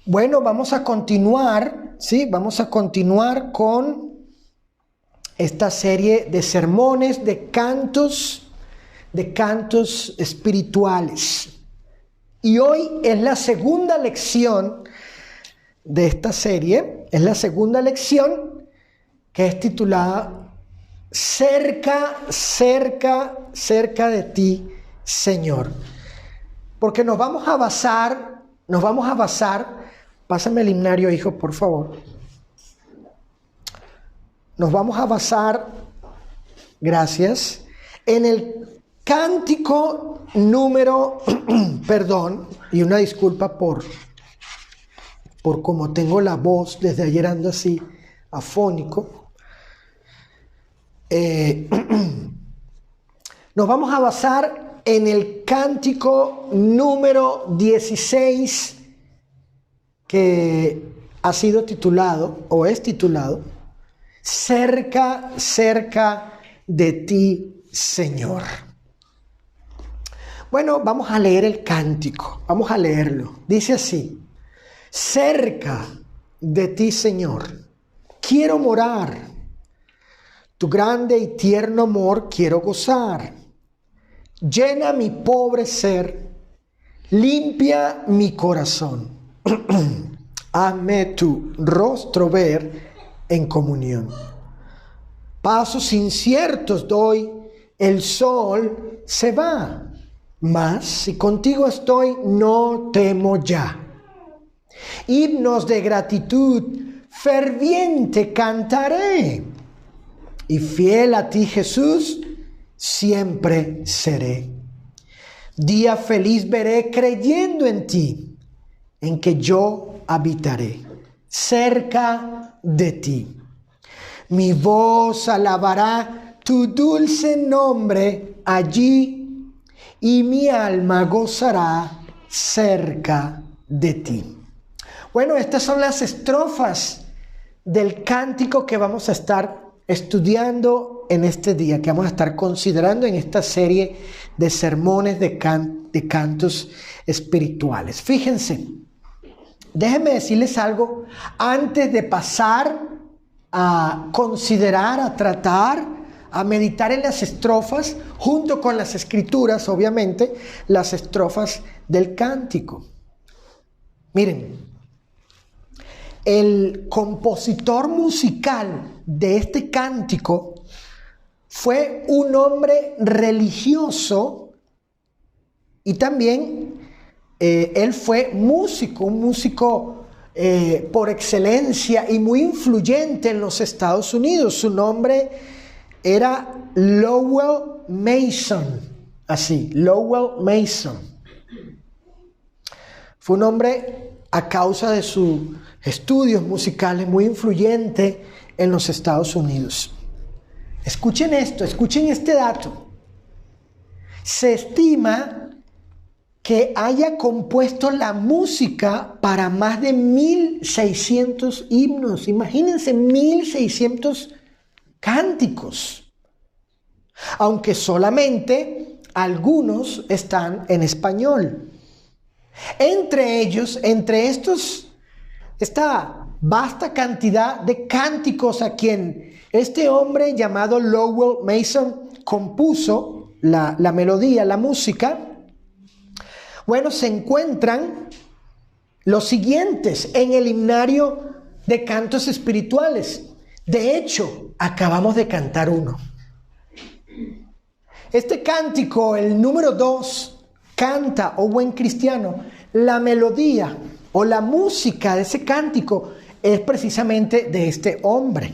Bueno, vamos a continuar, ¿sí? Vamos a continuar con esta serie de sermones, de cantos espirituales. Y hoy es la segunda lección de esta serie, es la segunda lección que es titulada Cerca, cerca, cerca de ti, Señor. Porque nos vamos a basar, pásame el himnario, hijo, por favor. Nos vamos a basar, gracias, en el cántico número, y una disculpa por como tengo la voz, desde ayer ando así, afónico. Nos vamos a basar en el cántico número 16, que ha sido titulado, o es titulado, Cerca, cerca de ti, Señor. Bueno, vamos a leer el cántico, vamos a leerlo. Dice así: cerca de ti, Señor, quiero morar, tu grande y tierno amor quiero gozar. Llena mi pobre ser, limpia mi corazón. Hazme tu rostro ver en comunión. Pasos inciertos doy, el sol se va, mas si contigo estoy no temo ya. Himnos de gratitud ferviente cantaré, y fiel a ti, Jesús, siempre seré. Día feliz veré creyendo en ti, en que yo habitaré cerca de ti. Mi voz alabará tu dulce nombre allí, y mi alma gozará cerca de ti. Bueno, estas son las estrofas del cántico que vamos a estar estudiando en este día, que vamos a estar considerando en esta serie de sermones de cantos espirituales. Fíjense, déjenme decirles algo antes de pasar a considerar, a tratar, a meditar en las estrofas, junto con las escrituras, obviamente, las estrofas del cántico. Miren, el compositor musical de este cántico fue un hombre religioso y también él fue músico, un músico por excelencia y muy influyente en los Estados Unidos. Su nombre era Lowell Mason, así, Lowell Mason. Fue un hombre, a causa de sus estudios musicales, muy influyente en los Estados Unidos. Escuchen esto, escuchen este dato. Se estima que haya compuesto la música para más de 1,600 himnos. Imagínense, 1,600 cánticos. Aunque solamente algunos están en español. Entre ellos, esta vasta cantidad de cánticos a quien este hombre llamado Lowell Mason compuso la melodía, la música, bueno, se encuentran los siguientes en el himnario de cantos espirituales. De hecho, acabamos de cantar uno. Este cántico, el número 2, canta, oh buen cristiano, la melodía o la música de ese cántico es precisamente de este hombre.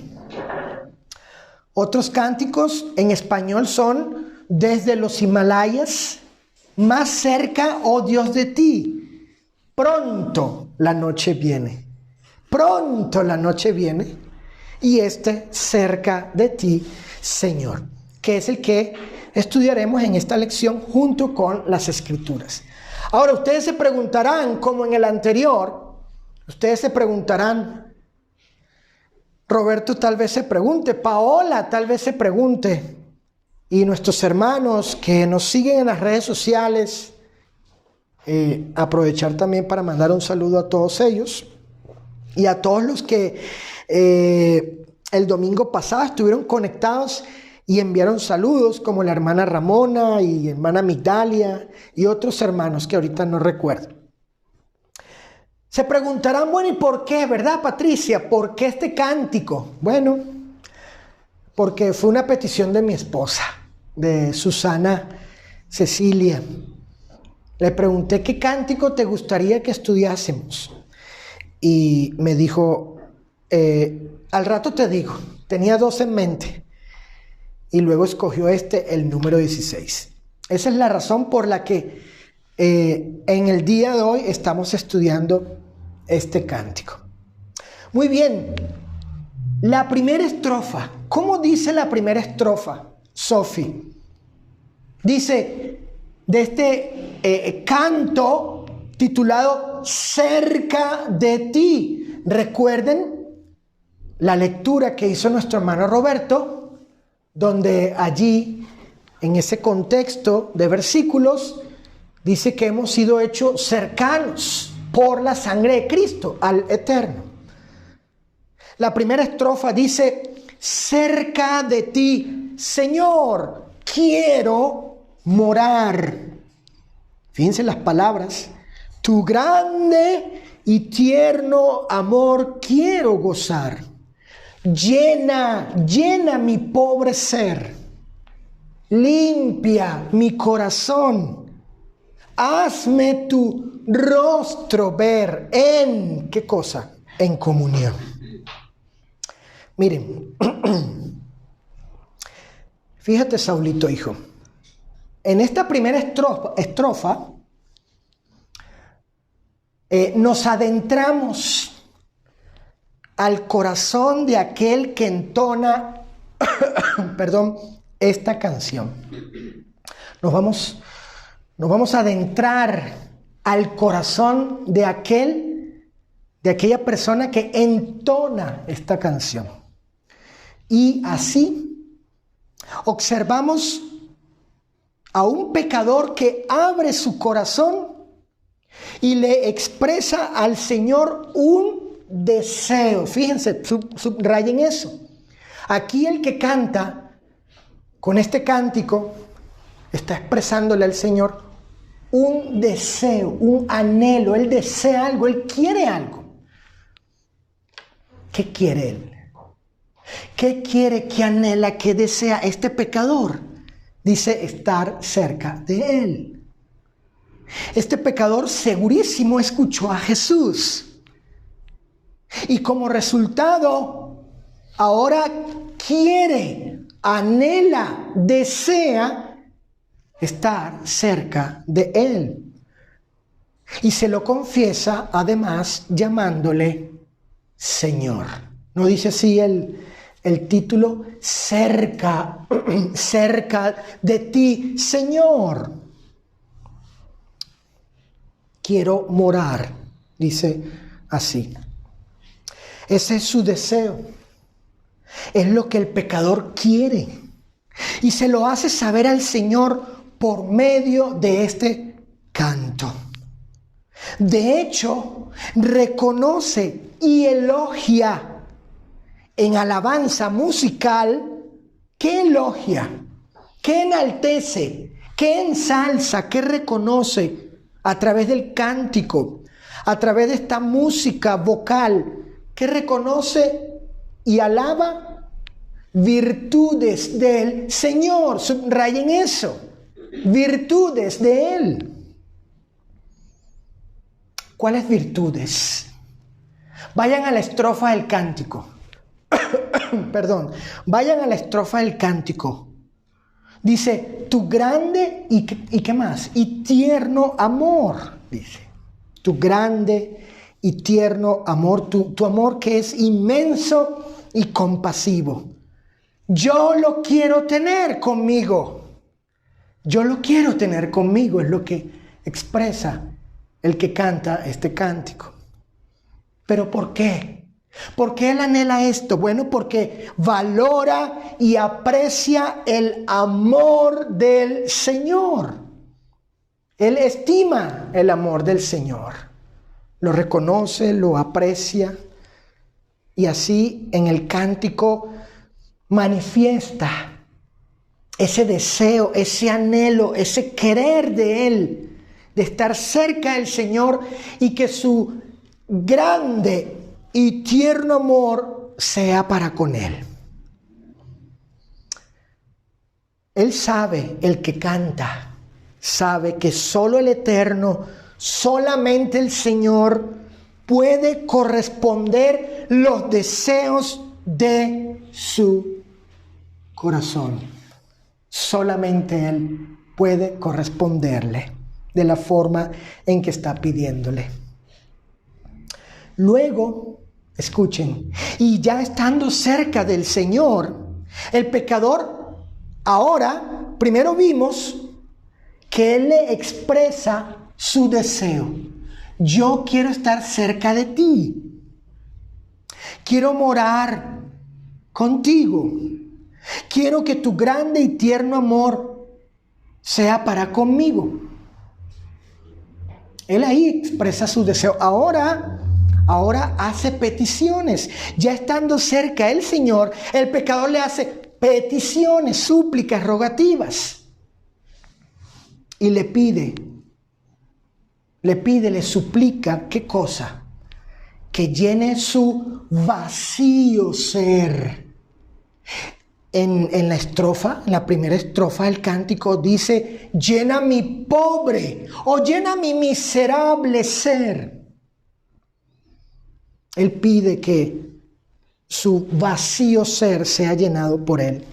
Otros cánticos en español son Desde los Himalayas, Más cerca, oh Dios, de ti, Pronto la noche viene. Pronto la noche viene. Y cerca de ti, Señor, que es el que estudiaremos en esta lección junto con las escrituras. Ahora, ustedes se preguntarán, como en el anterior, Roberto tal vez se pregunte, Paola tal vez se pregunte, y nuestros hermanos que nos siguen en las redes sociales aprovechar también para mandar un saludo a todos ellos y a todos los que el domingo pasado estuvieron conectados y enviaron saludos, como la hermana Ramona y hermana Migdalia y otros hermanos que ahorita no recuerdo. Se preguntarán, bueno, ¿y por qué, verdad, Patricia? ¿Por qué este cántico? Bueno, porque fue una petición de mi esposa, de Susana Cecilia. Le pregunté qué cántico te gustaría que estudiásemos. Y me dijo, al rato te digo, tenía 2 en mente. Y luego escogió el número 16. Esa es la razón por la que en el día de hoy estamos estudiando este cántico. Muy bien, la primera estrofa. ¿Cómo dice la primera estrofa, Sofi? Dice, de este canto titulado Cerca de ti. Recuerden la lectura que hizo nuestro hermano Roberto, donde allí, en ese contexto de versículos, dice que hemos sido hechos cercanos por la sangre de Cristo al Eterno. La primera estrofa dice, cerca de ti, Señor, quiero morar. Fíjense las palabras. Tu grande y tierno amor quiero gozar. Llena mi pobre ser. Limpia mi corazón. Hazme tu rostro ver en, ¿qué cosa? En comunión. Miren, fíjate, Saulito, hijo. En esta primera estrofa nos adentramos al corazón de aquel que entona, esta canción. Nos vamos a adentrar al corazón de aquella persona que entona esta canción. Y así observamos a un pecador que abre su corazón y le expresa al Señor un deseo. Fíjense, subrayen eso. Aquí el que canta con este cántico está expresándole al Señor un deseo, un anhelo. Él desea algo, él quiere algo. ¿Qué quiere él? ¿Qué quiere, qué anhela, qué desea este pecador? Dice estar cerca de él. Este pecador segurísimo escuchó a Jesús. Y como resultado, ahora quiere, anhela, desea estar cerca de él. Y se lo confiesa, además, llamándole Señor. ¿No dice así el título? Cerca de ti, Señor. Quiero morar, dice así. Ese es su deseo. Es lo que el pecador quiere. Y se lo hace saber al Señor por medio de este canto. De hecho, reconoce y elogia en alabanza musical. ¿Qué elogia? ¿Qué enaltece? ¿Qué ensalza? ¿Qué reconoce a través del cántico? A través de esta música vocal. ¿Qué reconoce y alaba? Virtudes del Señor. Subrayen eso. Virtudes de Él. ¿Cuáles virtudes? Vayan a la estrofa del cántico. Vayan a la estrofa del cántico. Dice, tu grande y ¿qué más? Y tierno amor, dice. Tu grande y tierno amor, tu amor que es inmenso y compasivo. Yo lo quiero tener conmigo. Yo lo quiero tener conmigo, es lo que expresa el que canta este cántico. ¿Pero por qué? ¿Por qué él anhela esto? Bueno, porque valora y aprecia el amor del Señor. Él estima el amor del Señor, lo reconoce, lo aprecia y así en el cántico manifiesta ese deseo, ese anhelo, ese querer de Él, de estar cerca del Señor y que su grande y tierno amor sea para con Él. Él sabe, el que canta, sabe que solo el Eterno, solamente el Señor puede corresponder los deseos de su corazón. Solamente Él puede corresponderle de la forma en que está pidiéndole. Luego, escuchen, y ya estando cerca del Señor, el pecador ahora, primero vimos que Él le expresa su deseo. Yo quiero estar cerca de ti. Quiero morar contigo. Quiero que tu grande y tierno amor sea para conmigo. Él ahí expresa su deseo. Ahora hace peticiones. Ya estando cerca el Señor, el pecador le hace peticiones, súplicas, rogativas. Y le suplica, ¿qué cosa? Que llene su vacío ser. En la estrofa, en la primera estrofa del cántico dice, llena mi pobre o llena mi miserable ser. Él pide que su vacío ser sea llenado por Él.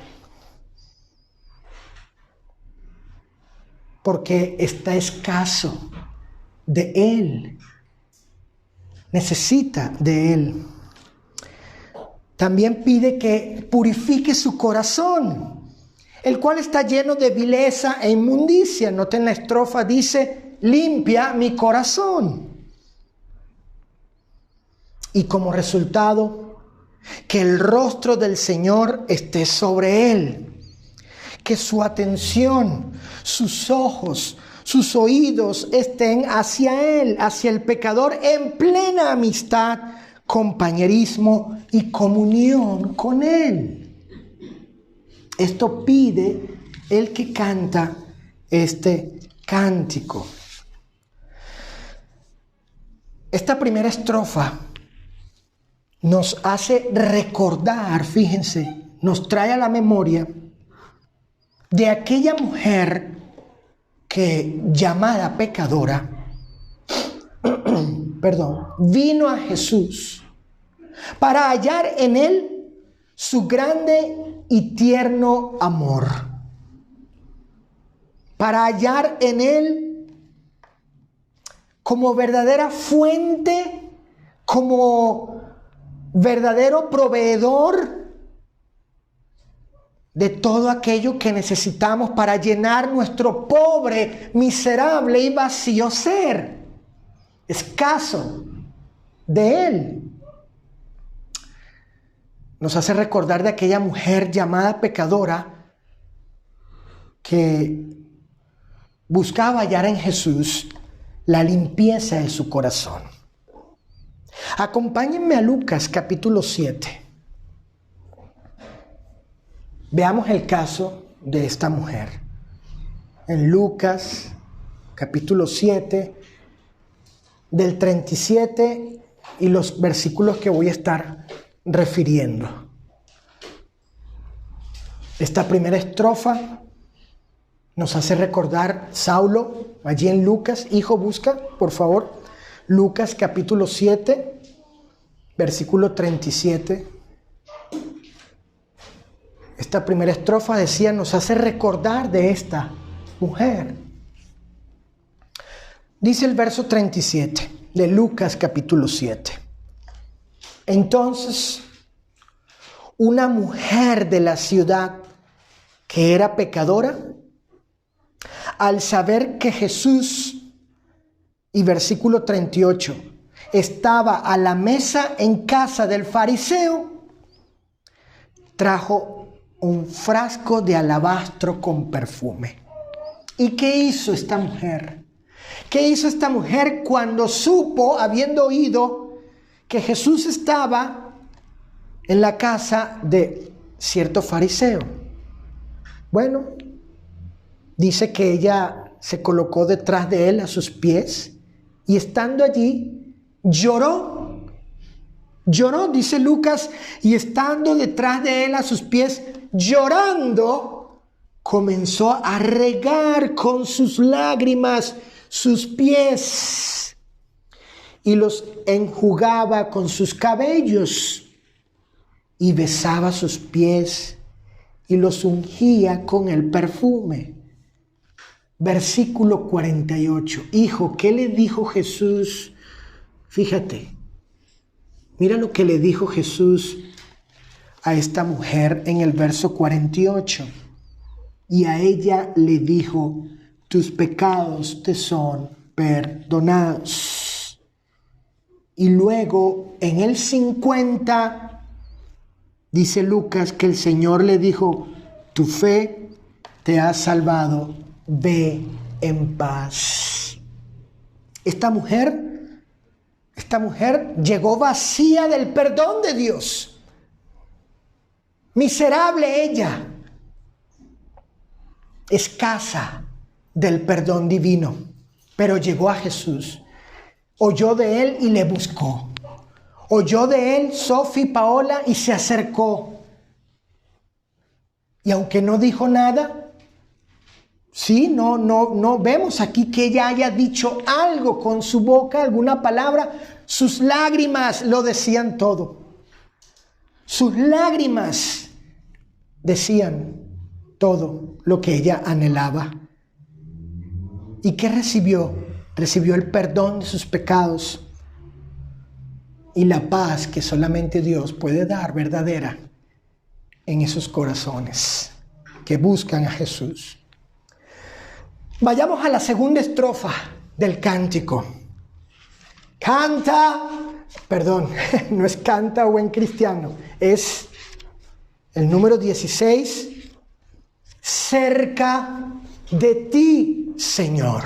Porque está escaso de Él. Necesita de Él. También pide que purifique su corazón, el cual está lleno de vileza e inmundicia. Noten la estrofa, dice, limpia mi corazón. Y como resultado, que el rostro del Señor esté sobre él. Que su atención, sus ojos, sus oídos estén hacia él, hacia el pecador, en plena amistad, compañerismo y comunión con él. Esto pide el que canta este cántico. Esta primera estrofa nos hace recordar, fíjense, nos trae a la memoria de aquella mujer que, llamada pecadora, vino a Jesús para hallar en él su grande y tierno amor, para hallar en él como verdadera fuente, como verdadero proveedor de todo aquello que necesitamos para llenar nuestro pobre, miserable y vacío ser, escaso de Él. Nos hace recordar de aquella mujer llamada pecadora que buscaba hallar en Jesús la limpieza de su corazón. Acompáñenme a Lucas capítulo 7. Veamos el caso de esta mujer. En Lucas capítulo 7, del 37 y los versículos que voy a estar refiriendo. Esta primera estrofa nos hace recordar Saulo, allí en Lucas. Hijo, busca, por favor, Lucas capítulo 7, versículo 37. Esta primera estrofa decía, nos hace recordar de esta mujer. Dice el verso 37 de Lucas capítulo 7. Entonces, una mujer de la ciudad que era pecadora, al saber que Jesús, y versículo 38, estaba a la mesa en casa del fariseo, trajo un frasco de alabastro con perfume. ¿Y qué hizo esta mujer? ¿Qué hizo esta mujer cuando supo, habiendo oído, que Jesús estaba en la casa de cierto fariseo? Bueno, dice que ella se colocó detrás de él a sus pies y estando allí lloró. Lloró, dice Lucas, y estando detrás de él a sus pies, llorando, comenzó a regar con sus lágrimas sus pies y los enjugaba con sus cabellos y besaba sus pies y los ungía con el perfume. Versículo 48. Hijo, ¿qué le dijo Jesús? Fíjate, mira lo que le dijo Jesús a esta mujer en el verso 48. Y a ella le dijo: tus pecados te son perdonados. Y luego en el 50 dice Lucas que el Señor le dijo: tu fe te ha salvado, ve en paz. Esta mujer llegó vacía del perdón de Dios. Miserable ella, escasa del perdón divino, pero llegó a Jesús, oyó de él y le buscó. Oyó de él Sofi, Paola, y se acercó. Y aunque no dijo nada, sí, no vemos aquí que ella haya dicho algo con su boca, alguna palabra. Sus lágrimas lo decían todo. Sus lágrimas decían todo lo que ella anhelaba. ¿Y qué recibió? Recibió el perdón de sus pecados y la paz que solamente Dios puede dar verdadera en esos corazones que buscan a Jesús. Vayamos a la segunda estrofa del cántico. No es canta buen cristiano, es el número 16. Cerca de ti, Señor.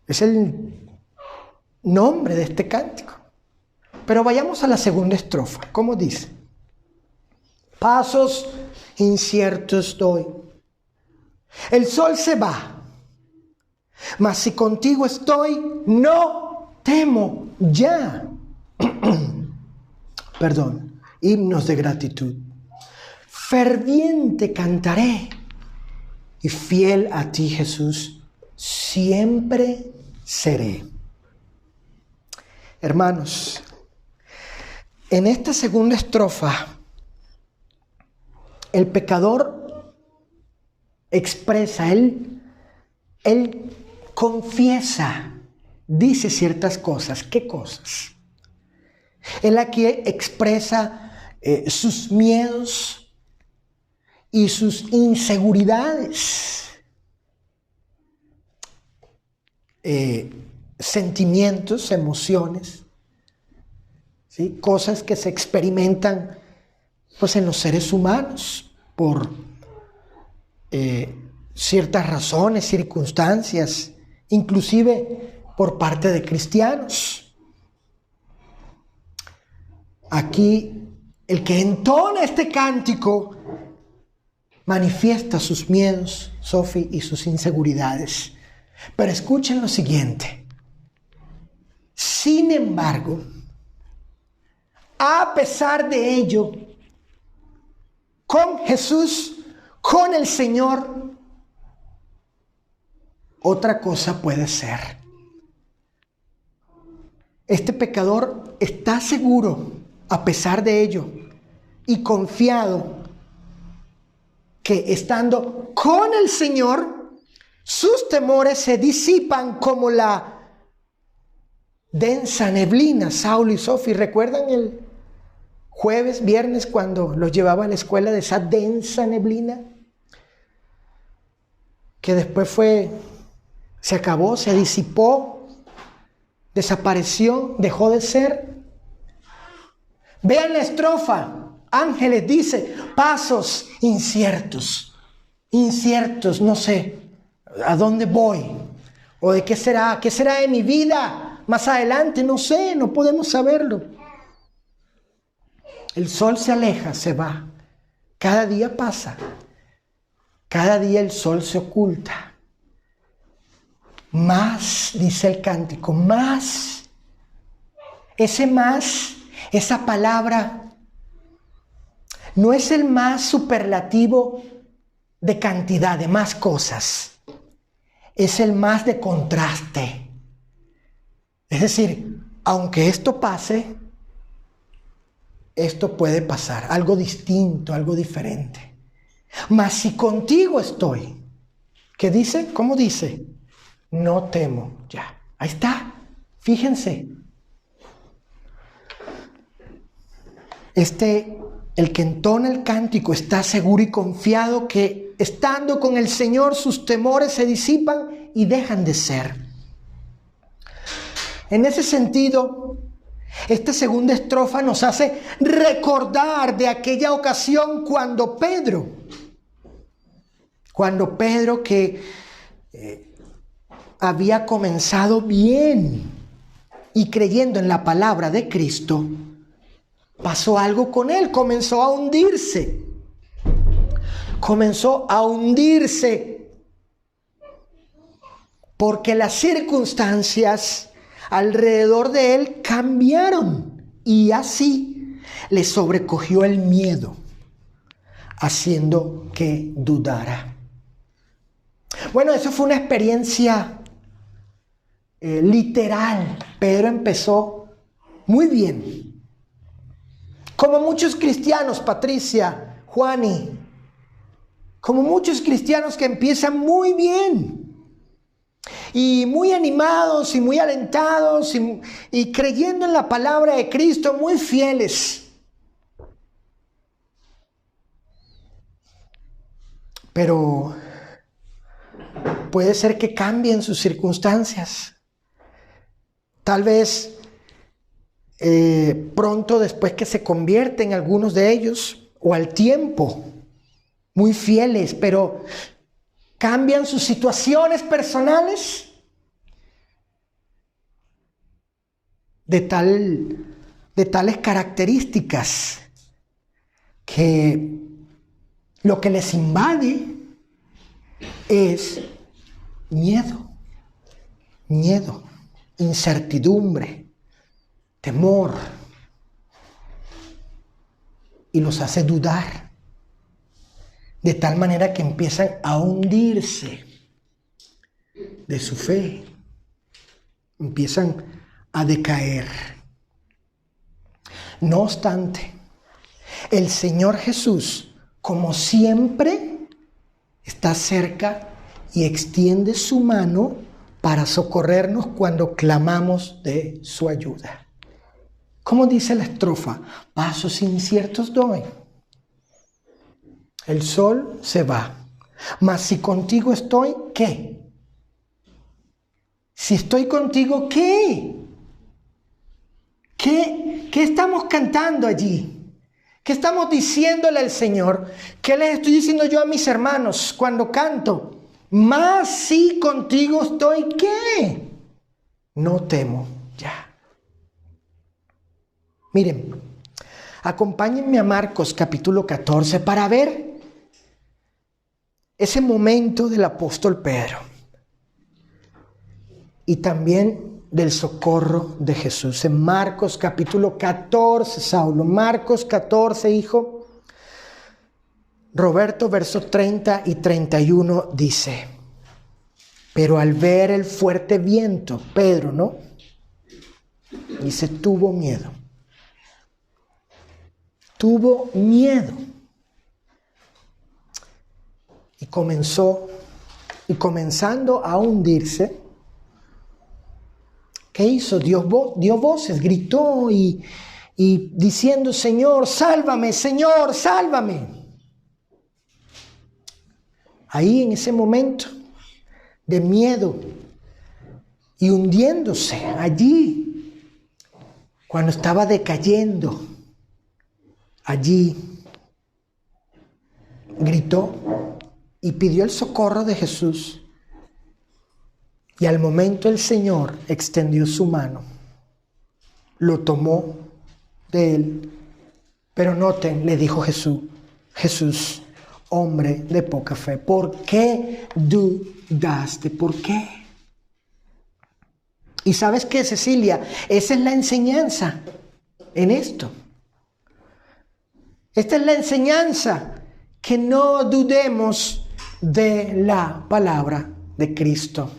Es el nombre de este cántico. Pero vayamos a la segunda estrofa. ¿Cómo dice? Pasos inciertos doy. El sol se va, mas si contigo estoy, no temo ya. Perdón, himnos de gratitud. Ferviente cantaré y fiel a ti, Jesús, siempre seré. Hermanos, en esta segunda estrofa, el pecador expresa, él confiesa, dice ciertas cosas. ¿Qué cosas? Él aquí expresa sus miedos y sus inseguridades, sentimientos, emociones, ¿sí? Cosas que se experimentan pues en los seres humanos por ciertas razones, circunstancias, inclusive por parte de cristianos. Aquí el que entona este cántico manifiesta sus miedos, Sofi, y sus inseguridades. Pero escuchen lo siguiente. Sin embargo, a pesar de ello, con Jesús, con el Señor, otra cosa puede ser. Este pecador está seguro, a pesar de ello, y confiado que estando con el Señor, sus temores se disipan como la densa neblina. Saulo y Sofi, ¿recuerdan el viernes cuando los llevaba a la escuela de esa densa neblina? Que después se acabó, se disipó, desapareció, dejó de ser. Vean la estrofa. Ángeles dice, pasos inciertos, no sé, ¿A dónde voy? ¿O de qué será? ¿Qué será de mi vida más adelante? No sé, no podemos saberlo. El sol se aleja, se va. Cada día pasa. Cada día el sol se oculta. Más, dice el cántico, más. Ese más, esa palabra, no es el más superlativo de cantidad, de más cosas. Es el más de contraste. Es decir, aunque esto pase, esto puede pasar, algo distinto, algo diferente. Mas si contigo estoy, ¿qué dice? ¿Cómo dice? No temo ya. Ahí está, fíjense. El que entona el cántico está seguro y confiado que estando con el Señor sus temores se disipan y dejan de ser. En ese sentido, esta segunda estrofa nos hace recordar de aquella ocasión cuando Pedro que había comenzado bien y creyendo en la palabra de Cristo, pasó algo con él, comenzó a hundirse. Porque las circunstancias alrededor de él cambiaron y así le sobrecogió el miedo, haciendo que dudara. Bueno, eso fue una experiencia literal. Pedro empezó muy bien. Como muchos cristianos, Patricia, Juani, como muchos cristianos que empiezan muy bien y muy animados y muy alentados y creyendo en la palabra de Cristo, muy fieles. Pero puede ser que cambien sus circunstancias. Tal vez pronto después que se convierten algunos de ellos, o al tiempo, muy fieles, pero cambian sus situaciones personales de tales características que lo que les invade es miedo, incertidumbre, temor, y los hace dudar, de tal manera que empiezan a hundirse de su fe, empiezan a decaer. No obstante, el Señor Jesús, como siempre, está cerca y extiende su mano para socorrernos cuando clamamos de su ayuda. ¿Cómo dice la estrofa? Pasos inciertos doy. El sol se va. Mas si contigo estoy, ¿qué? Si estoy contigo, ¿qué? ¿Qué estamos cantando allí? ¿Qué estamos diciéndole al Señor? ¿Qué les estoy diciendo yo a mis hermanos cuando canto? Mas si contigo estoy, ¿qué? No temo ya. Miren, acompáñenme a Marcos capítulo 14 para ver ese momento del apóstol Pedro y también del socorro de Jesús. En Marcos capítulo 14, Saulo, Marcos 14, hijo. Roberto, versos 30 y 31 dice: pero al ver el fuerte viento, Pedro, ¿no? Dice, tuvo miedo. Tuvo miedo. Y comenzando a hundirse, ¿qué hizo? Dio voces, gritó y diciendo, Señor, sálvame, Señor, sálvame. Ahí en ese momento de miedo y hundiéndose allí, cuando estaba decayendo, allí gritó y pidió el socorro de Jesús. Y al momento el Señor extendió su mano, lo tomó de él. Pero noten, le dijo Jesús, hombre de poca fe, ¿por qué dudaste? ¿Por qué? Y ¿sabes qué, Cecilia? Esa es la enseñanza en esto. Esta es la enseñanza, que no dudemos de la palabra de Cristo.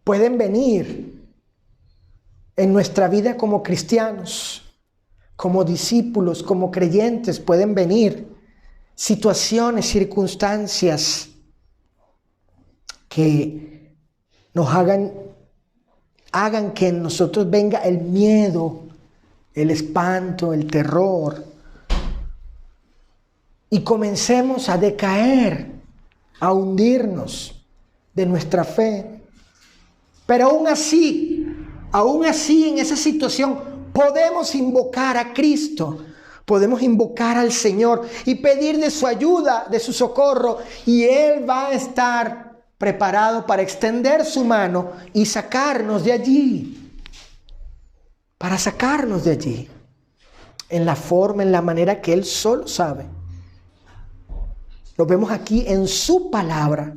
Pueden venir en nuestra vida como cristianos, como discípulos, como creyentes, pueden venir situaciones, circunstancias que nos hagan que en nosotros venga el miedo, el espanto, el terror, y comencemos a decaer, a hundirnos de nuestra fe. Pero aún así en esa situación podemos invocar a Cristo, podemos invocar al Señor y pedir de su ayuda, de su socorro, y Él va a estar preparado para extender su mano y sacarnos de allí, para sacarnos de allí, en la forma, en la manera que Él solo sabe. Lo vemos aquí en su palabra,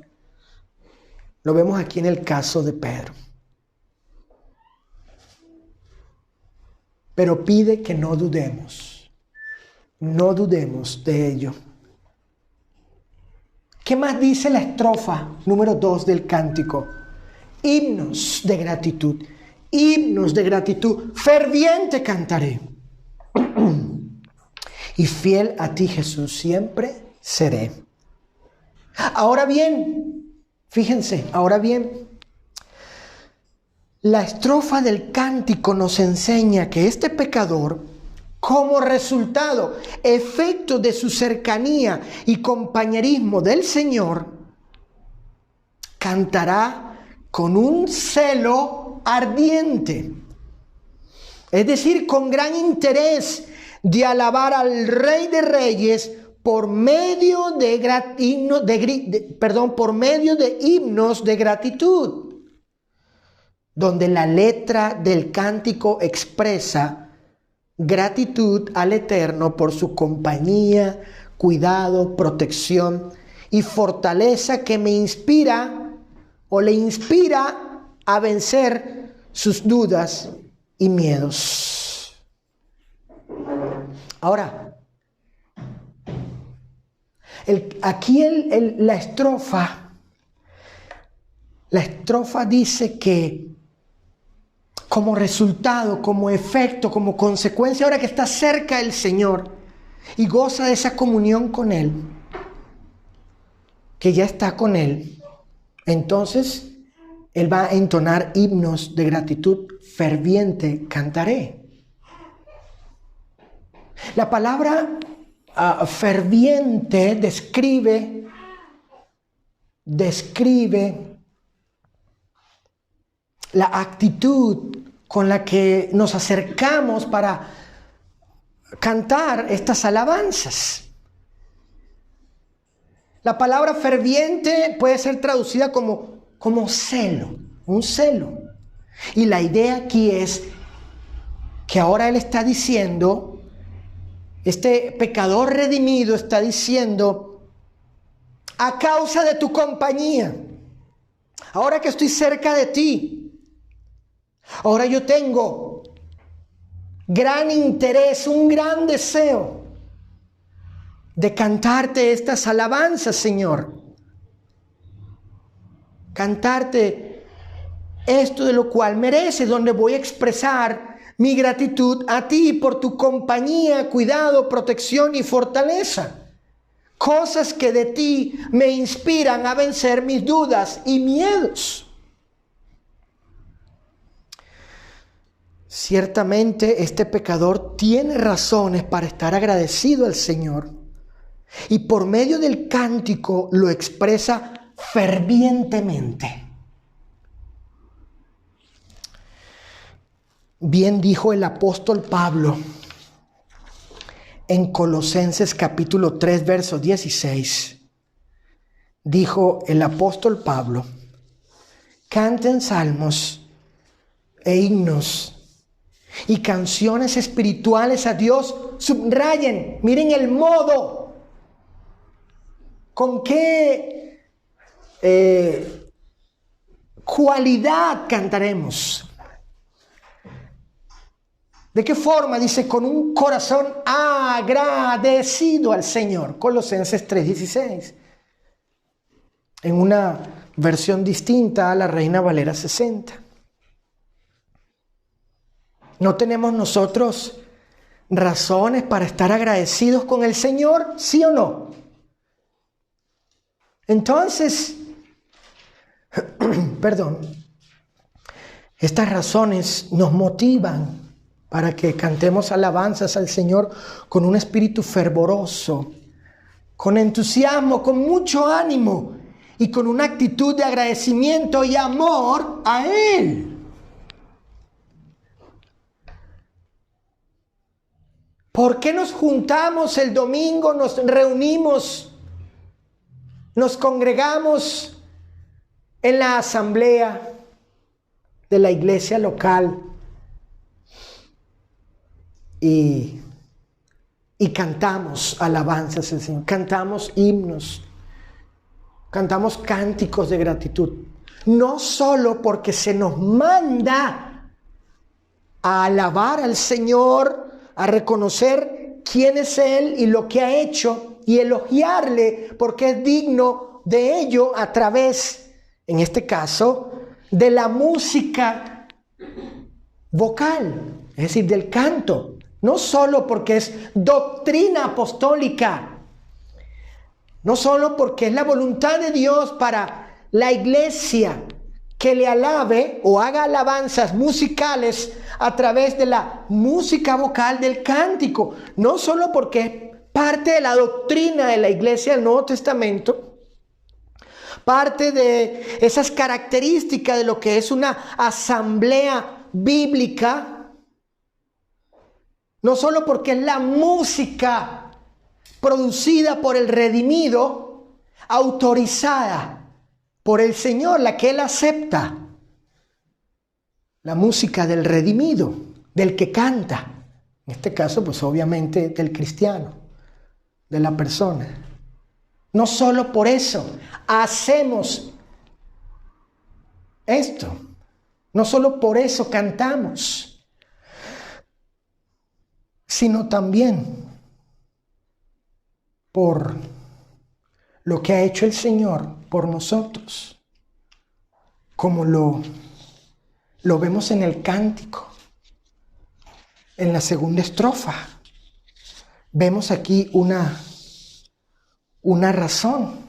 lo vemos aquí en el caso de Pedro. Pero pide que no dudemos de ello. ¿Qué más dice la estrofa número 2 del cántico? Himnos de gratitud, ferviente cantaré. Y fiel a ti, Jesús, siempre seré. Ahora bien, fíjense, la estrofa del cántico nos enseña que este pecador, como resultado, efecto de su cercanía y compañerismo del Señor, cantará con un celo ardiente, es decir, con gran interés de alabar al Rey de Reyes por medio de himnos de gratitud, donde la letra del cántico expresa gratitud al Eterno por su compañía, cuidado, protección y fortaleza que me inspira o le inspira a vencer sus dudas y miedos. Ahora, aquí la estrofa dice que como resultado, como efecto, como consecuencia, ahora que está cerca el Señor y goza de esa comunión con Él, que ya está con Él, entonces Él va a entonar himnos de gratitud ferviente, cantaré. La palabra ferviente describe la actitud con la que nos acercamos para cantar estas alabanzas. La palabra ferviente puede ser traducida como celo, un celo. Y la idea aquí es que ahora Él está diciendo, este pecador redimido está diciendo, a causa de tu compañía, ahora que estoy cerca de ti, ahora yo tengo gran interés, un gran deseo de cantarte estas alabanzas, Señor. Cantarte esto de lo cual mereces, donde voy a expresar mi gratitud a ti por tu compañía, cuidado, protección y fortaleza. Cosas que de ti me inspiran a vencer mis dudas y miedos. Ciertamente este pecador tiene razones para estar agradecido al Señor y por medio del cántico lo expresa fervientemente. Bien dijo el apóstol Pablo en Colosenses capítulo 3, verso 16. Dijo el apóstol Pablo: canten salmos e himnos y canciones espirituales a Dios. Subrayen, miren el modo, con qué cualidad cantaremos. ¿De qué forma? Dice, con un corazón agradecido al Señor. Colosenses 3:16. En una versión distinta a la Reina Valera 60. ¿No tenemos nosotros razones para estar agradecidos con el Señor? ¿Sí o no? Entonces, estas razones nos motivan para que cantemos alabanzas al Señor con un espíritu fervoroso, con entusiasmo, con mucho ánimo y con una actitud de agradecimiento y amor a Él. ¿Por qué nos juntamos el domingo, nos reunimos, nos congregamos en la asamblea de la iglesia local y cantamos alabanzas al Señor, cantamos himnos, cantamos cánticos de gratitud? No solo porque se nos manda a alabar al Señor, a reconocer quién es Él y lo que ha hecho y elogiarle porque es digno de ello a través, en este caso, de la música vocal, es decir, del canto. No solo porque es doctrina apostólica, no solo porque es la voluntad de Dios para la iglesia que le alabe o haga alabanzas musicales a través de la música vocal del cántico, no solo porque es parte de la doctrina de la iglesia del Nuevo Testamento, parte de esas características de lo que es una asamblea bíblica, no solo porque es la música producida por el redimido, autorizada por el Señor, la que Él acepta. La música del redimido, del que canta. En este caso, pues obviamente del cristiano, de la persona. No solo por eso hacemos esto. No solo por eso cantamos, sino también por lo que ha hecho el Señor por nosotros, como lo vemos en el cántico, en la segunda estrofa. Vemos aquí una razón,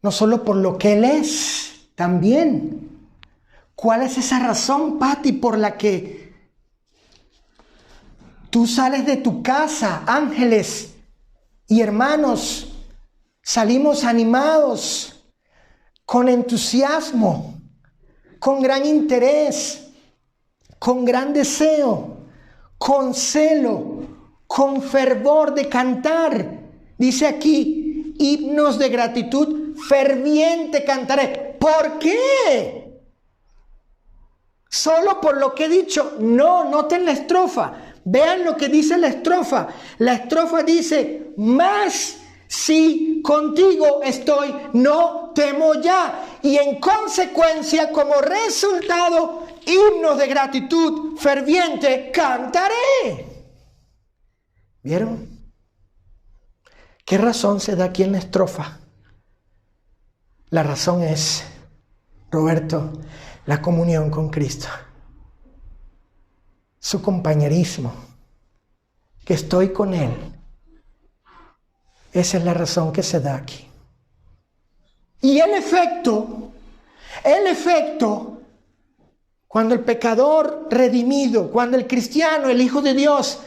no solo por lo que Él es, también. ¿Cuál es esa razón, Pati, por la que tú sales de tu casa, ángeles y hermanos, salimos animados, con entusiasmo, con gran interés, con gran deseo, con celo, con fervor de cantar? Dice aquí, himnos de gratitud, ferviente cantaré. ¿Por qué? ¿Solo por lo que he dicho? No, noten la estrofa. Vean lo que dice la estrofa. La estrofa dice, más si contigo estoy, no temo ya. Y en consecuencia, como resultado, himnos de gratitud ferviente cantaré. ¿Vieron? ¿Qué razón se da aquí en la estrofa? La razón es, Roberto, la comunión con Cristo. Su compañerismo, que estoy con Él. Esa es la razón que se da aquí. Y el efecto, cuando el pecador redimido, cuando el cristiano, el Hijo de Dios,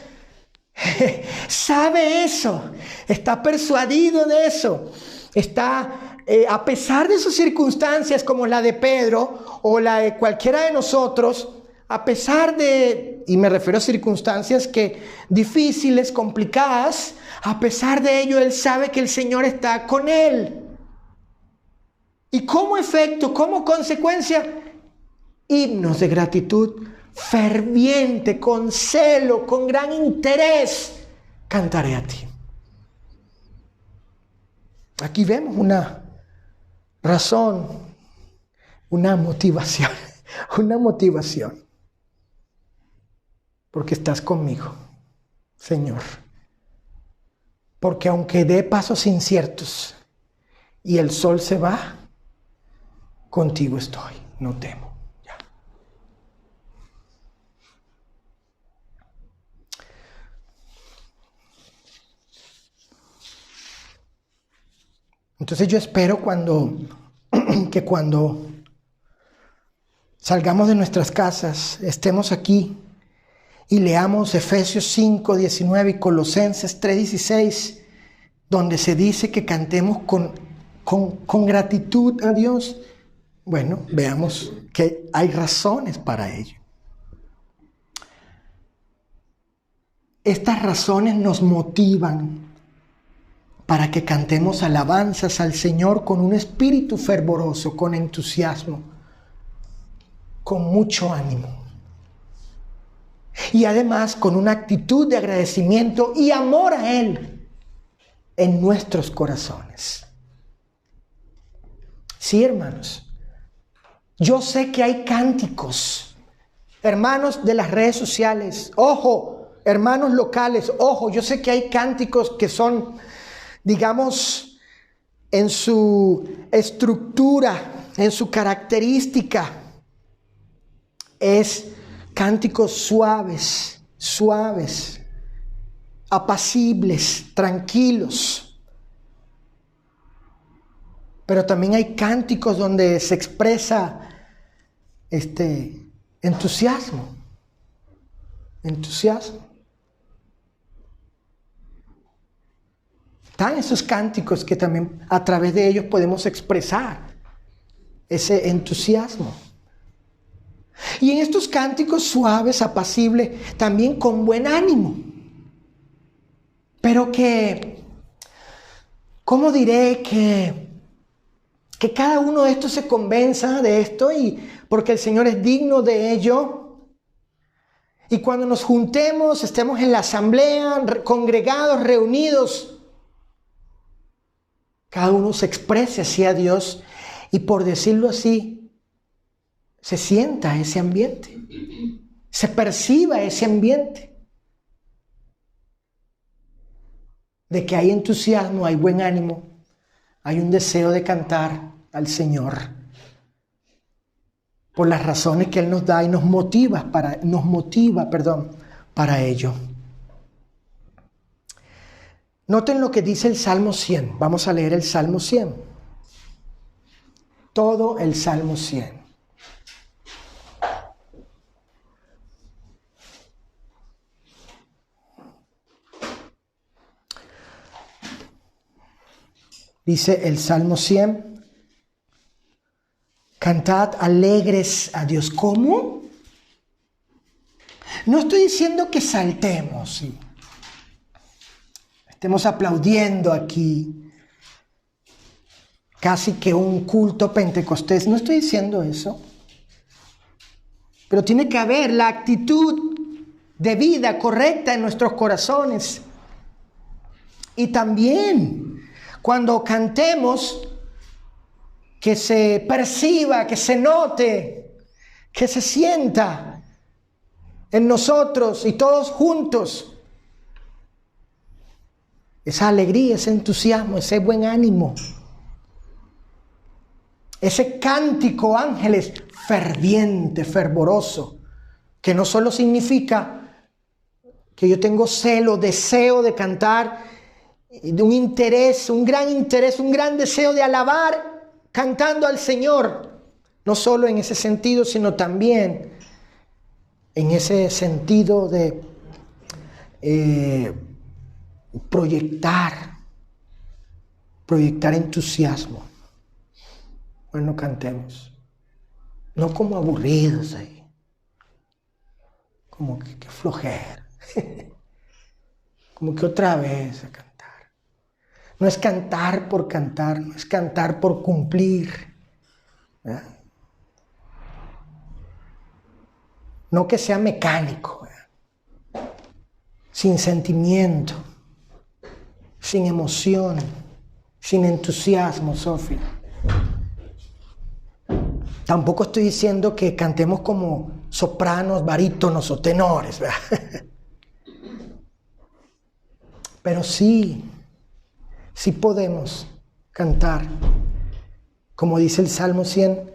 sabe eso, está persuadido de eso, está, a pesar de sus circunstancias como la de Pedro o la de cualquiera de nosotros, a pesar de, y me refiero a circunstancias difíciles, complicadas, a pesar de ello, él sabe que el Señor está con él. Y como efecto, como consecuencia, himnos de gratitud ferviente, con celo, con gran interés, cantaré a ti. Aquí vemos una razón, una motivación, porque estás conmigo, Señor. Porque aunque dé pasos inciertos y el sol se va, contigo estoy, no temo. Ya. Entonces yo espero que cuando salgamos de nuestras casas, estemos aquí y leamos Efesios 5, 19 y Colosenses 3, 16, donde se dice que cantemos con gratitud a Dios. Bueno, veamos que hay razones para ello. Estas razones nos motivan para que cantemos alabanzas al Señor con un espíritu fervoroso, con entusiasmo, con mucho ánimo. Y además con una actitud de agradecimiento y amor a Él en nuestros corazones. Sí, hermanos. Yo sé que hay cánticos, hermanos de las redes sociales, ojo, hermanos locales, ojo, yo sé que hay cánticos que son, digamos, en su estructura, en su característica, es cánticos suaves, apacibles, tranquilos. Pero también hay cánticos donde se expresa entusiasmo. Están esos cánticos que también a través de ellos podemos expresar ese entusiasmo. Y en estos cánticos suaves, apacibles, también con buen ánimo. Pero ¿cómo diré que cada uno de estos se convenza de esto y porque el Señor es digno de ello? Y cuando nos juntemos, estemos en la asamblea, congregados, reunidos, cada uno se exprese así a Dios y, por decirlo así, se sienta ese ambiente, se perciba ese ambiente de que hay entusiasmo, hay buen ánimo, hay un deseo de cantar al Señor por las razones que Él nos da y nos motiva para ello. Noten lo que dice el Salmo 100. Vamos a leer el Salmo 100. Todo el Salmo 100. Dice el Salmo 100, cantad alegres a Dios. ¿Cómo? No estoy diciendo que saltemos, ¿sí? Estemos aplaudiendo aquí, casi que un culto pentecostés. No estoy diciendo eso. Pero tiene que haber la actitud de vida correcta en nuestros corazones. Y también cuando cantemos, que se perciba, que se note, que se sienta en nosotros y todos juntos esa alegría, ese entusiasmo, ese buen ánimo, ese cántico, ángeles, ferviente, fervoroso, que no solo significa que yo tengo celo, deseo de cantar, un interés, un gran deseo de alabar cantando al Señor, no solo en ese sentido, sino también en ese sentido de proyectar entusiasmo. Bueno, cantemos, no como aburridos ahí, como que flojera, como que otra vez a cantar. No es cantar por cantar, no es cantar por cumplir, ¿verdad? No que sea mecánico, ¿verdad? Sin sentimiento, sin emoción, sin entusiasmo, Sofía. Tampoco estoy diciendo que cantemos como sopranos, barítonos o tenores, ¿verdad? Pero sí podemos cantar, como dice el Salmo 100,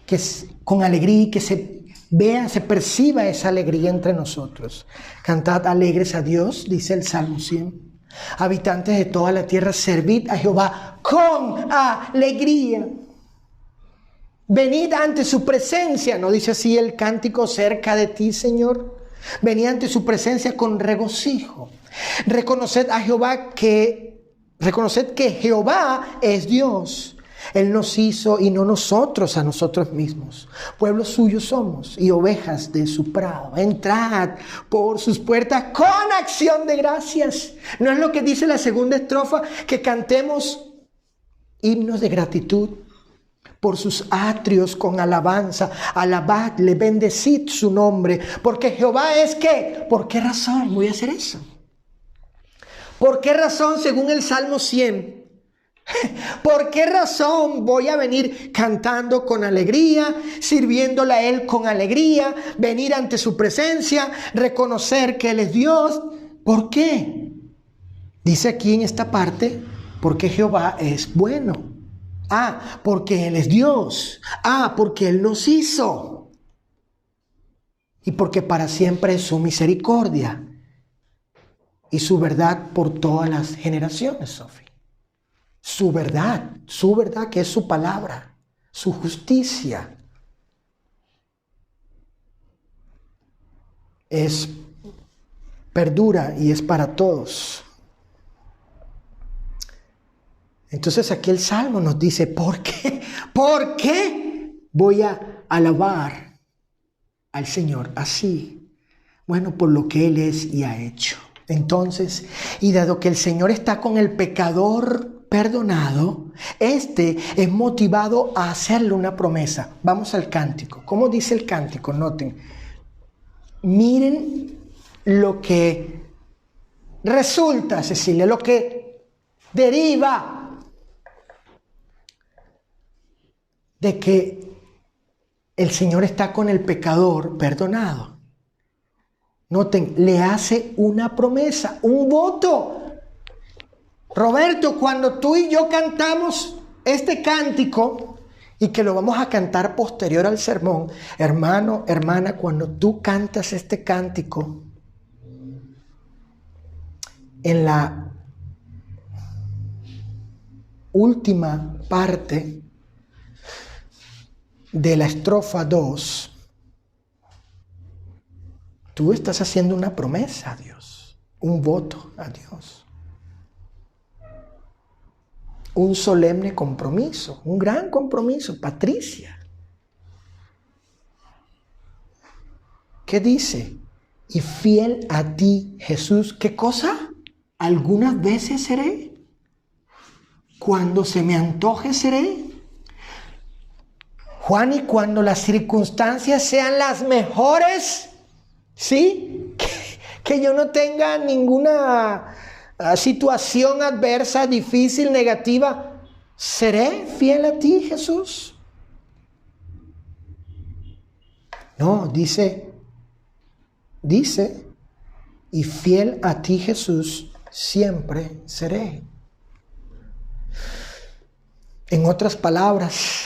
que con alegría y que se vea, se perciba esa alegría entre nosotros. Cantad alegres a Dios, dice el Salmo 100. Habitantes de toda la tierra, servid a Jehová con alegría. Venid ante su presencia, ¿no dice así el cántico cerca de ti, Señor? Venid ante su presencia con regocijo. Reconoced que Jehová es Dios. Él nos hizo y no nosotros a nosotros mismos. Pueblo suyo somos y ovejas de su prado. Entrad por sus puertas con acción de gracias. ¿No es lo que dice la segunda estrofa? Que cantemos himnos de gratitud por sus atrios con alabanza. Alabadle, bendecid su nombre. Porque Jehová es ¿qué? ¿Por qué razón voy a hacer eso? ¿Por qué razón, según el Salmo 100? ¿Por qué razón voy a venir cantando con alegría, sirviéndole a Él con alegría, venir ante su presencia, reconocer que Él es Dios? ¿Por qué? Dice aquí en esta parte, porque Jehová es bueno. Porque Él es Dios. Porque Él nos hizo. Y porque para siempre es su misericordia y su verdad por todas las generaciones, Sofía. Su verdad que es su palabra, su justicia. Perdura y es para todos. Entonces aquí el Salmo nos dice, ¿por qué? ¿Por qué voy a alabar al Señor así? Bueno, por lo que Él es y ha hecho. Entonces, y dado que el Señor está con el pecador perdonado, este es motivado a hacerle una promesa. Vamos al cántico. ¿Cómo dice el cántico? Noten. Miren lo que resulta, Cecilia, lo que deriva de que el Señor está con el pecador perdonado. Noten, le hace una promesa, un voto. Roberto, cuando tú y yo cantamos este cántico, y que lo vamos a cantar posterior al sermón, hermano, hermana, cuando tú cantas este cántico, en la última parte de la estrofa 2, tú estás haciendo una promesa a Dios, un voto a Dios. Un solemne compromiso, un gran compromiso. Patricia, ¿qué dice? Y fiel a ti, Jesús, ¿qué cosa? Algunas veces seré. Cuando se me antoje seré. Juan, y cuando las circunstancias sean las mejores, ¿sí? Que yo no tenga ninguna situación adversa, difícil, negativa, ¿seré fiel a ti, Jesús? No, dice, y fiel a ti, Jesús, siempre seré. En otras palabras,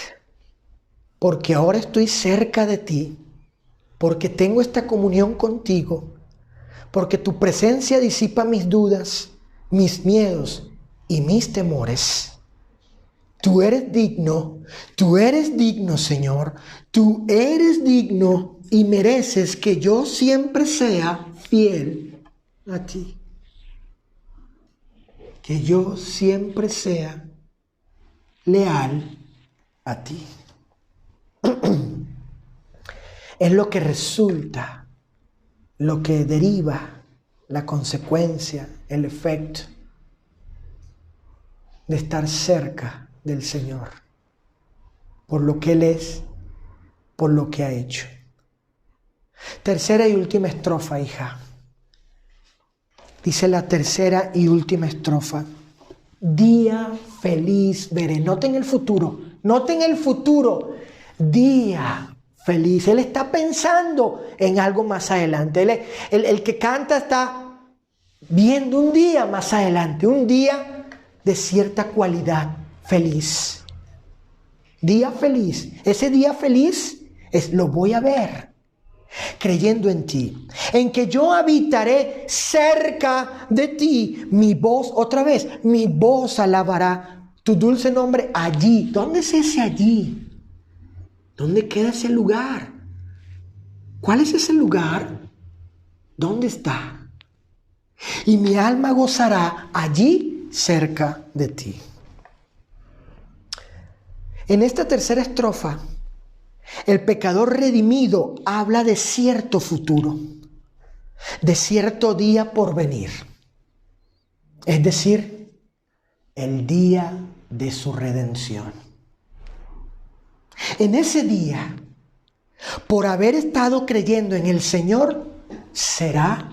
porque ahora estoy cerca de ti, porque tengo esta comunión contigo, porque tu presencia disipa mis dudas, mis miedos y mis temores. Tú eres digno, Señor, tú eres digno y mereces que yo siempre sea fiel a ti. Que yo siempre sea leal a ti. Es lo que resulta, lo que deriva, la consecuencia, el efecto de estar cerca del Señor. por lo que Él es, por lo que ha hecho. Tercera y última estrofa, hija. Dice la tercera y última estrofa: día feliz veré. Noten el futuro, noten el futuro. Día feliz. Él está pensando en algo más adelante. El que canta está viendo un día más adelante, un día de cierta cualidad, feliz. Día feliz. Ese día feliz lo voy a ver. Creyendo en ti, en que yo habitaré cerca de ti, mi voz, otra vez, mi voz alabará tu dulce nombre allí. ¿Dónde es ese allí? ¿Dónde queda ese lugar? ¿Cuál es ese lugar? ¿Dónde está? Y mi alma gozará allí cerca de ti. En esta tercera estrofa, el pecador redimido habla de cierto futuro, de cierto día por venir. Es decir, el día de su redención. En ese día, por haber estado creyendo en el Señor, será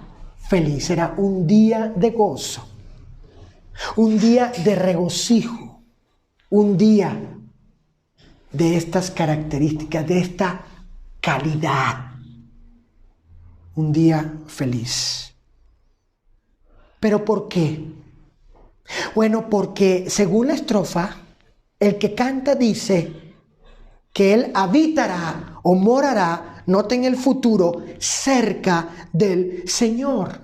feliz, será un día de gozo, un día de regocijo, un día de estas características, de esta calidad. Un día feliz. ¿Pero por qué? Bueno, porque según la estrofa, el que canta dice que él habitará o morará, noten el futuro, cerca del Señor.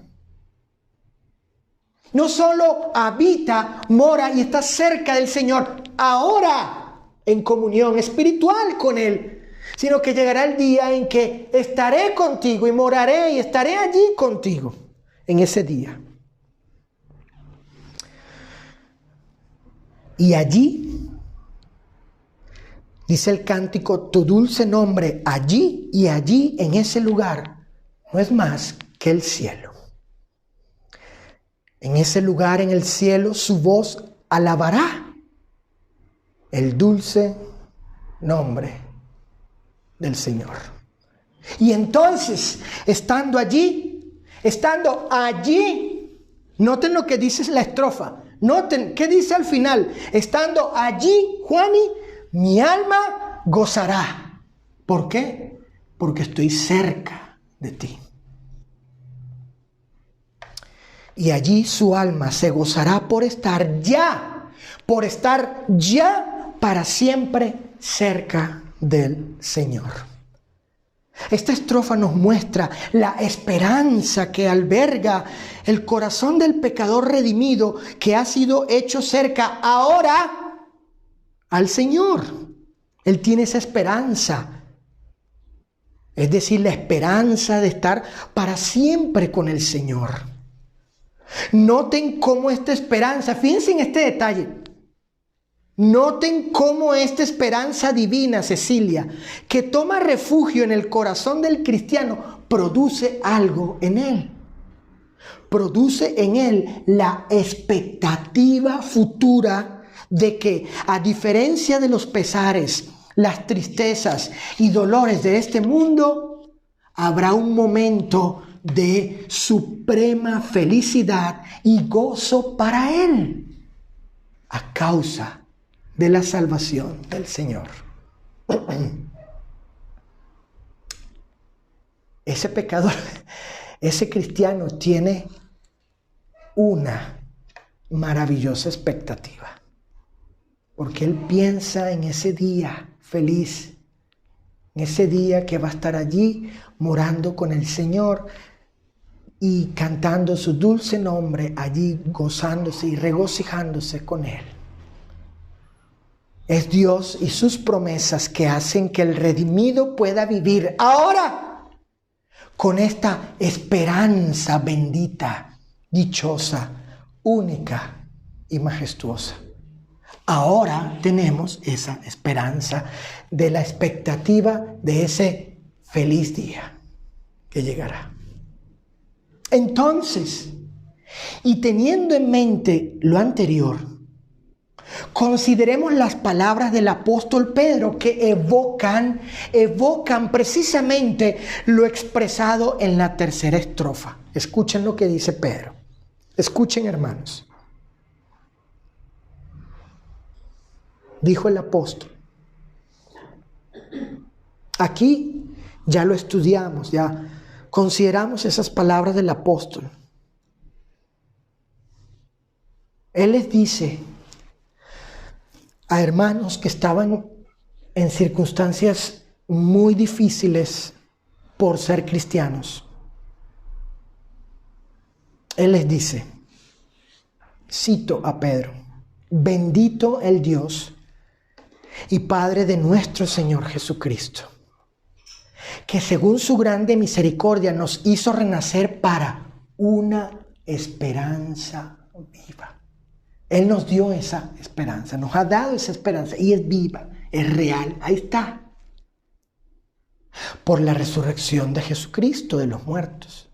No solo habita, mora y está cerca del Señor ahora, en comunión espiritual con Él, sino que llegará el día en que estaré contigo y moraré y estaré allí contigo en ese día. Y allí, dice el cántico, tu dulce nombre allí y allí en ese lugar no es más que el cielo. En ese lugar, en el cielo, su voz alabará el dulce nombre del Señor. Y entonces, estando allí, noten lo que dice la estrofa, noten qué dice al final: estando allí, Juani, mi alma gozará. ¿Por qué? Porque estoy cerca de ti. Y allí su alma se gozará por estar ya para siempre cerca del Señor. Esta estrofa nos muestra la esperanza que alberga el corazón del pecador redimido que ha sido hecho cerca ahora al Señor. Él tiene esa esperanza, es decir, la esperanza de estar para siempre con el Señor. Noten cómo esta esperanza, fíjense en este detalle. Noten cómo esta esperanza divina, Cecilia, que toma refugio en el corazón del cristiano, produce algo en él. Produce en él la expectativa futura de que, a diferencia de los pesares, las tristezas y dolores de este mundo, habrá un momento de suprema felicidad y gozo para él, a causa de la salvación del Señor. Ese pecador, ese cristiano tiene una maravillosa expectativa, porque él piensa en ese día feliz, en ese día que va a estar allí morando con el Señor y cantando su dulce nombre, allí gozándose y regocijándose con él. Es Dios y sus promesas que hacen que el redimido pueda vivir ahora con esta esperanza bendita, dichosa, única y majestuosa. Ahora tenemos esa esperanza de la expectativa de ese feliz día que llegará. Entonces, y teniendo en mente lo anterior, Consideremos las palabras del apóstol Pedro que evocan precisamente lo expresado en la tercera estrofa. Escuchen lo que dice Pedro. Escuchen, hermanos. Dijo el apóstol. Aquí ya lo estudiamos, ya consideramos esas palabras del apóstol. Él les dice a hermanos que estaban en circunstancias muy difíciles por ser cristianos. Él les dice, cito a Pedro, bendito el Dios y Padre de nuestro Señor Jesucristo, que según su grande misericordia nos hizo renacer para una esperanza viva. Él nos dio esa esperanza, nos ha dado esa esperanza y es viva, es real, ahí está. Por la resurrección de Jesucristo de los muertos,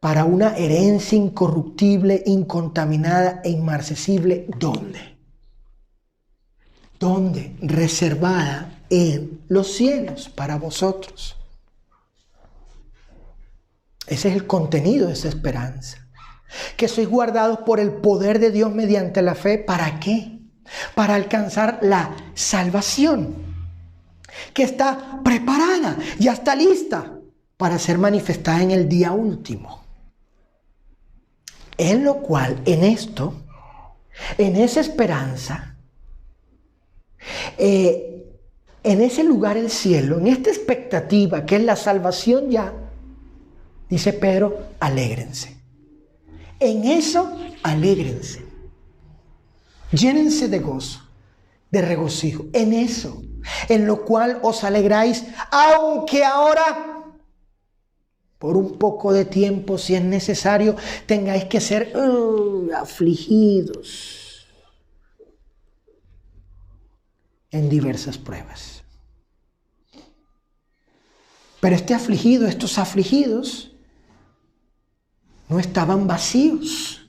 para una herencia incorruptible, incontaminada e inmarcesible, ¿dónde? ¿Dónde? Reservada en los cielos para vosotros. Ese es el contenido de esa esperanza. Que sois guardados por el poder de Dios mediante la fe. ¿Para qué? Para alcanzar la salvación, que está preparada, ya está lista para ser manifestada en el día último. En lo cual, en esto, en esa esperanza, en ese lugar el cielo, en esta expectativa que es la salvación ya, dice Pedro, alégrense. En eso, alégrense. Llénense de gozo, de regocijo. En eso, en lo cual os alegráis, aunque ahora, por un poco de tiempo, si es necesario, tengáis que ser afligidos en diversas pruebas. Pero estos afligidos, no estaban vacíos,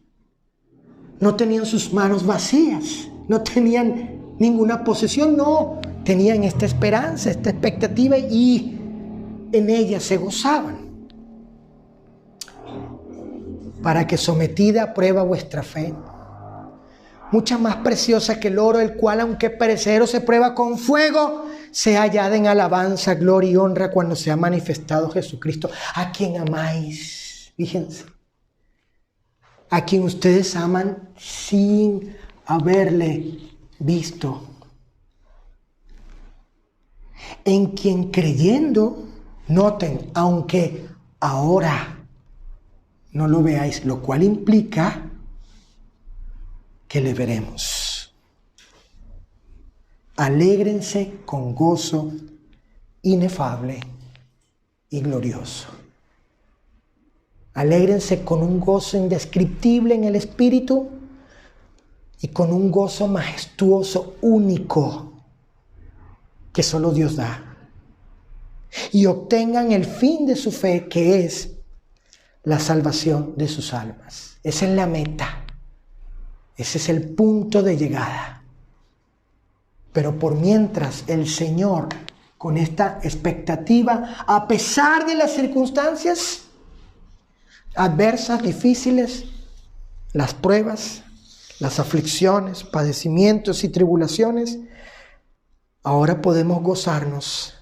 no tenían sus manos vacías, no tenían ninguna posesión, no, tenían esta esperanza, esta expectativa y en ella se gozaban. Para que sometida a prueba vuestra fe, mucha más preciosa que el oro, el cual aunque perecedero se prueba con fuego, sea hallada en alabanza, gloria y honra cuando sea manifestado Jesucristo, a quien amáis. Fíjense. A quien ustedes aman sin haberle visto. En quien creyendo, noten, aunque ahora no lo veáis, lo cual implica que le veremos. Alégrense con gozo inefable y glorioso. Alégrense con un gozo indescriptible en el espíritu y con un gozo majestuoso, único, que solo Dios da. Y obtengan el fin de su fe, que es la salvación de sus almas. Esa es la meta. Ese es el punto de llegada. Pero por mientras el Señor, con esta expectativa, a pesar de las circunstancias adversas, difíciles, las pruebas, las aflicciones, padecimientos y tribulaciones, ahora podemos gozarnos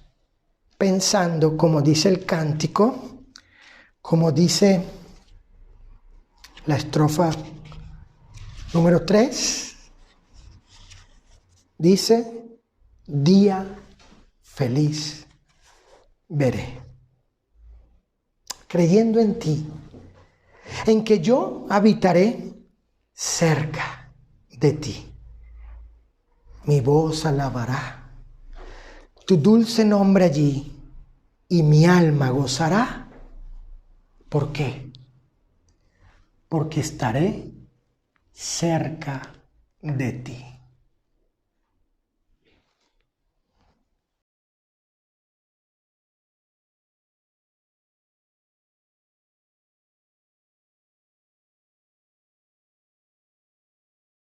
pensando, como dice el cántico, como dice la estrofa número 3, dice, día feliz veré, creyendo en ti, en que yo habitaré cerca de ti. Mi voz alabará tu dulce nombre allí y mi alma gozará. ¿Por qué? Porque estaré cerca de ti.